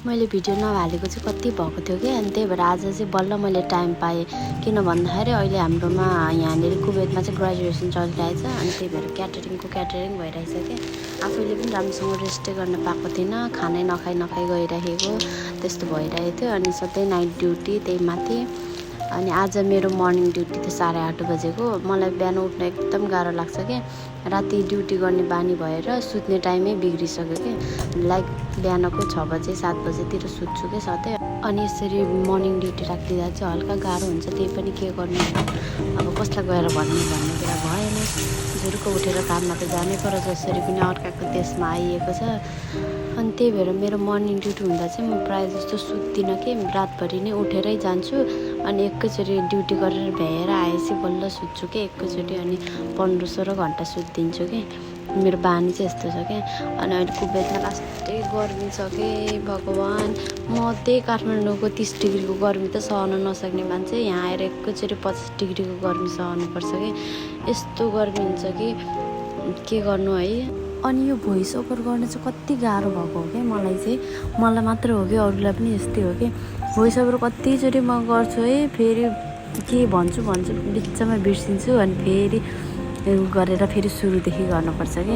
मैले भिडियो नहालेको चाहिँ कति भएको थियो कि, अनि त्यही भएर आज चाहिँ बल्ल मैले टाइम पाएँ। किन भन्दाखेरि अहिले हाम्रोमा यहाँनिर कुवेतमा चाहिँ ग्रेजुएसन चलिरहेछ, अनि त्यही भएर क्याटरिङ भइरहेछ कि। आफैले पनि राम्रोसँग रेस्टै गर्न पाएको थिइनँ, खानै नखाइ गइरहेको त्यस्तो भइरहेको थियो। अनि सधैँ नाइट ड्युटी त्यही माथि। अनि आज मेरो मर्निङ ड्युटी थियो 8:30 बजेको। मलाई बिहान उठ्न एकदम गाह्रो लाग्छ कि, राति ड्युटी गर्ने बानी भएर सुत्ने टाइमै बिग्रिसक्यो कि। लाइक बिहानको 6 बजे 7 बजेतिर सुत्छु कि सधैँ। अनि यसरी मर्निङ ड्युटी राख्दिँदा चाहिँ हल्का गाह्रो हुन्छ, त्यही पनि के गर्नु। अब कसलाई गएर भन्ने कुरा भएन। जुरुक्क उठेर काममा त जानै पर्यो, जसरी पनि अर्काको देशमा आइएको छ। अनि त्यही भएर मेरो मर्निङ ड्युटी हुँदा चाहिँ म प्रायः जस्तो सुत्दिनँ कि, रातभरि नै उठेरै जान्छु। अनि एकैचोटि ड्युटी गरेर भ्याएर आएपछि बल्ल सुत्छु कि एकैचोटि। अनि 15-16 घन्टा सुत्दिन्छु कि। मेरो बानी चाहिँ यस्तो छ कि। अनि अहिले कुवेतमा लास्टै गर्मी छ कि भगवान्। म त्यही काठमाडौँको 30 डिग्रीको गर्मी त सहन नसक्ने मान्छे, यहाँ आएर एकैचोटि 50 डिग्रीको गर्मी सहनुपर्छ कि। यस्तो गर्मी हुन्छ कि के गर्नु है। अनि यो भोइस ओभर गर्न चाहिँ कति गाह्रो भएको हो क्या मलाई चाहिँ। मलाई मात्र हो कि अरूलाई पनि यस्तै हो कि। भोइस ओभर कतिचोटि म गर्छु है, फेरि के भन्छु बिचमा बिर्सिन्छु, अनि फेरि गरेर फेरि सुरुदेखि गर्नुपर्छ कि।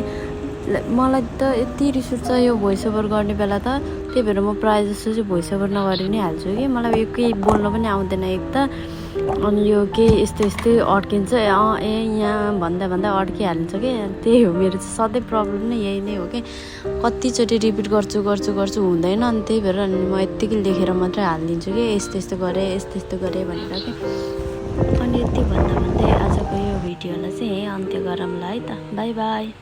मलाई त यति रिस उठ्छ यो भोइस ओभर गर्ने बेला त। त्यही भएर म प्रायः जस्तो चाहिँ भोइस ओभर नगरि नै हाल्छु कि। मलाई यो केही बोल्न पनि आउँदैन एक त। अनि यो केही यस्तै अड्किन्छ, यहाँ भन्दा अड्किहाल्छ कि। त्यही हो मेरो चाहिँ सधैँ प्रब्लम नै यही नै हो कि। कतिचोटि रिपिट गर्छु हुँदैन। अनि त्यही भएर म यत्तिकै लेखेर मात्रै हालिदिन्छु कि यस्तो गरेँ भनेर कि। अनि यति भन्दै आजको यो भिडियोलाई चाहिँ यहीँ अन्त्य गरौँला है त। By by.